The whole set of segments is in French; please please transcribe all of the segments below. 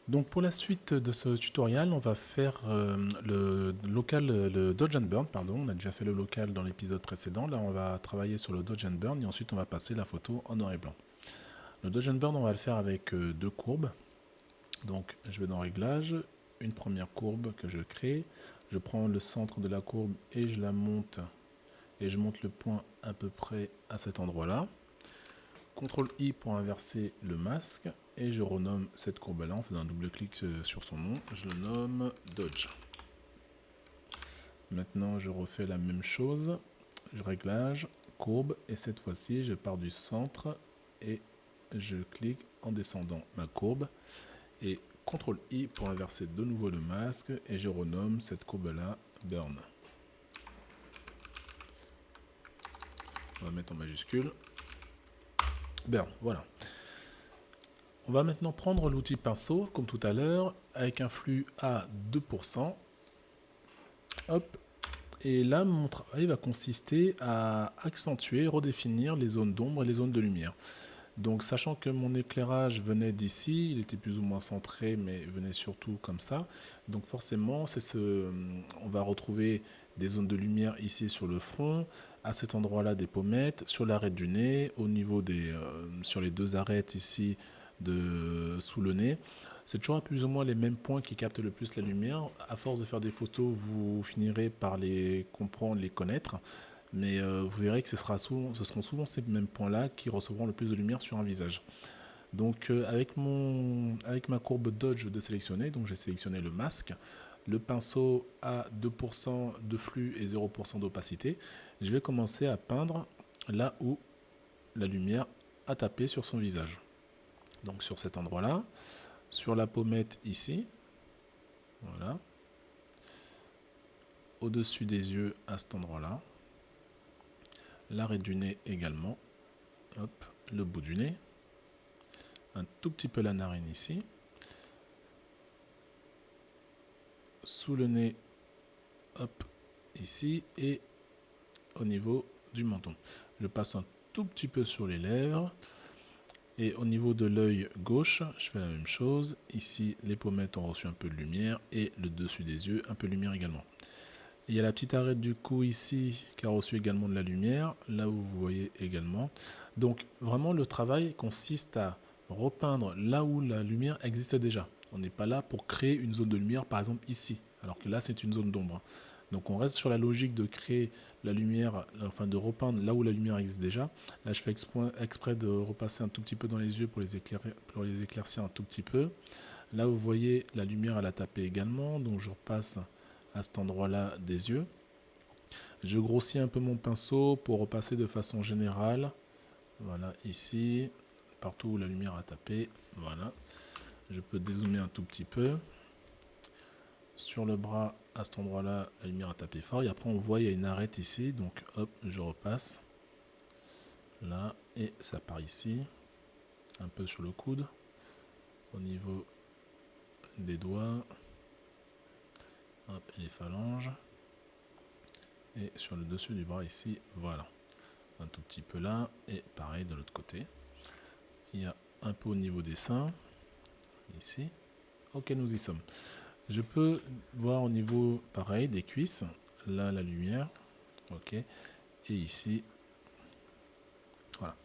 Donc pour la suite de ce tutoriel, on va faire le Dodge and Burn, pardon. On a déjà fait le local dans l'épisode précédent. Là, on va travailler sur le Dodge and Burn et ensuite on va passer la photo en noir et blanc. Le Dodge and Burn, on va le faire avec deux courbes. Donc je vais dans Réglages, une première courbe que je crée. Je prends le centre de la courbe et je la monte. Et je monte le point à peu près à cet endroit-là. CTRL-I pour inverser le masque et je renomme cette courbe-là en faisant un double-clic sur son nom. Je le nomme Dodge. Maintenant, je refais la même chose. Je réglage, courbe et cette fois-ci, je pars du centre et je clique en descendant ma courbe et CTRL-I pour inverser de nouveau le masque et je renomme cette courbe-là Burn. On va mettre en majuscule. Burn, voilà. On va maintenant prendre l'outil pinceau, comme tout à l'heure, avec un flux à 2%. Hop. Et là, mon travail va consister à accentuer, redéfinir les zones d'ombre et les zones de lumière. Donc, sachant que mon éclairage venait d'ici, il était plus ou moins centré, mais venait surtout comme ça. Donc, forcément, on va retrouver des zones de lumière ici sur le front, à cet endroit-là des pommettes, sur l'arête du nez, au niveau sur les deux arêtes ici sous le nez. C'est toujours plus ou moins les mêmes points qui captent le plus la lumière. À force de faire des photos, vous finirez par les comprendre, les connaître. Mais vous verrce que ce seront souvent ces mêmes points-là qui recevront le plus de lumière sur un visage. Donc avec ma courbe Dodge de sélectionner, donc j'ai sélectionné le masque, le pinceau à 2% de flux et 0% d'opacité, je vais commencer à peindre là où la lumière a tapé sur son visage. Donc sur cet endroit-là, sur la pommette ici, voilà, au-dessus des yeux à cet endroit-là, l'arrêt du nez également, hop, le bout du nez, un tout petit peu la narine ici, sous le nez, hop, ici, et au niveau du menton. Je passe un tout petit peu sur les lèvres, et au niveau de l'œil gauche, je fais la même chose. Ici, les pommettes ont reçu un peu de lumière, et le dessus des yeux, un peu de lumière également. Il y a la petite arête du cou ici qui a reçu également de la lumière, là où vous voyez également. Donc vraiment le travail consiste à repeindre là où la lumière existe déjà. On n'est pas là pour créer une zone de lumière par exemple ici, alors que là c'est une zone d'ombre. Donc on reste sur la logique de créer la lumière, enfin de repeindre là où la lumière existe déjà. Là je fais exprès de repasser un tout petit peu dans les yeux pour les éclaircir un tout petit peu. Là vous voyez la lumière elle a tapé également, donc je repasse à cet endroit-là des yeux. Je grossis un peu mon pinceau pour repasser de façon générale. Voilà, ici, partout où la lumière a tapé. Voilà. Je peux dézoomer un tout petit peu. Sur le bras, à cet endroit-là, la lumière a tapé fort. Et après, on voit, il y a une arête ici. Donc, hop, je repasse. Là, et ça part ici. Un peu sur le coude. Au niveau des doigts. Hop, les phalanges. Et sur le dessus du bras ici, voilà. Un tout petit peu là, et pareil de l'autre côté. Il y a un peu au niveau des seins, ici. Ok, nous y sommes. Je peux voir au niveau, pareil, des cuisses. Là, la lumière. Ok. Et ici. Voilà.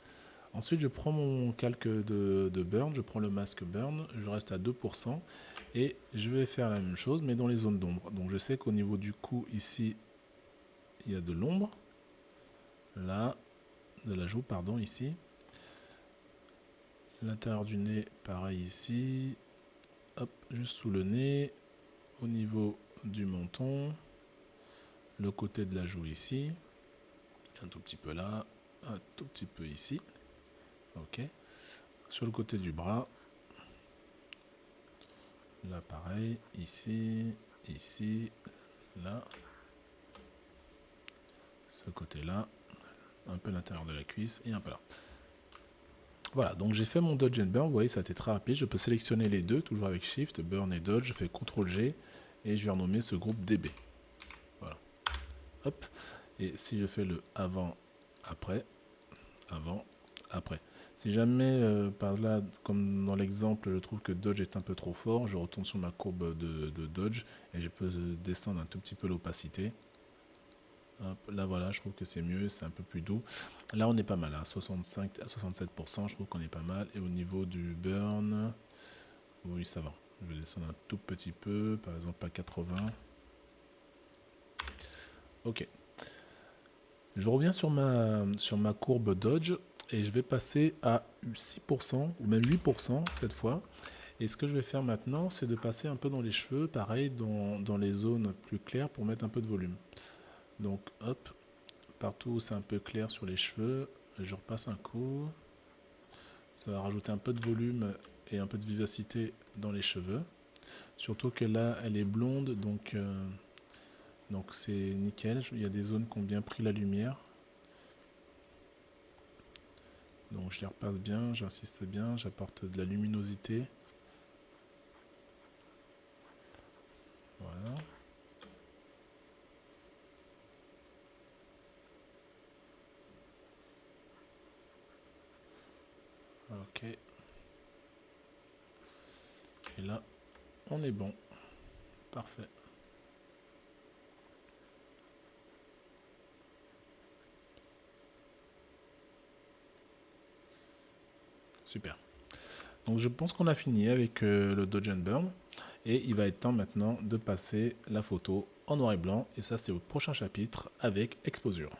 Ensuite, je prends mon calque de burn, je prends le masque burn, je reste à 2%. Et je vais faire la même chose, mais dans les zones d'ombre. Donc je sais qu'au niveau du cou, ici, il y a de l'ombre. Là, de la joue, pardon, ici. L'intérieur du nez, pareil ici. Hop, juste sous le nez. Au niveau du menton. Le côté de la joue ici. Un tout petit peu là. Un tout petit peu ici. Ok. Sur le côté du bras. Là, pareil. Ici. Ici. Là. Ce côté-là. Un peu l'intérieur de la cuisse. Et un peu là. Voilà, donc j'ai fait mon Dodge and Burn, vous voyez ça a été très rapide, je peux sélectionner les deux, toujours avec Shift, Burn et Dodge, je fais CTRL-G et je vais renommer ce groupe DB. Voilà, hop, et si je fais le avant, après, Si jamais, par là, comme dans l'exemple, je trouve que Dodge est un peu trop fort, je retourne sur ma courbe de Dodge et je peux descendre un tout petit peu l'opacité. Là voilà, je trouve que c'est mieux, c'est un peu plus doux. Là on est pas mal, à 65 à 67%, je trouve qu'on est pas mal. Et au niveau du burn, oui ça va. Je vais descendre un tout petit peu, par exemple à 80. Ok. Je reviens sur ma courbe Dodge et je vais passer à 6% ou même 8% cette fois. Et ce que je vais faire maintenant, c'est de passer un peu dans les cheveux, pareil dans les zones plus claires pour mettre un peu de volume. Donc hop, partout où c'est un peu clair sur les cheveux, je repasse un coup. Ça va rajouter un peu de volume et un peu de vivacité dans les cheveux. Surtout que là, elle est blonde, donc c'est nickel. Il y a des zones qui ont bien pris la lumière. Donc je les repasse bien, j'insiste bien, j'apporte de la luminosité. Voilà. Ok. Et là, on est bon. Parfait. Super. Donc je pense qu'on a fini avec le Dodge Burn. Et il va être temps maintenant de passer la photo en noir et blanc. Et ça, c'est au prochain chapitre avec Exposure.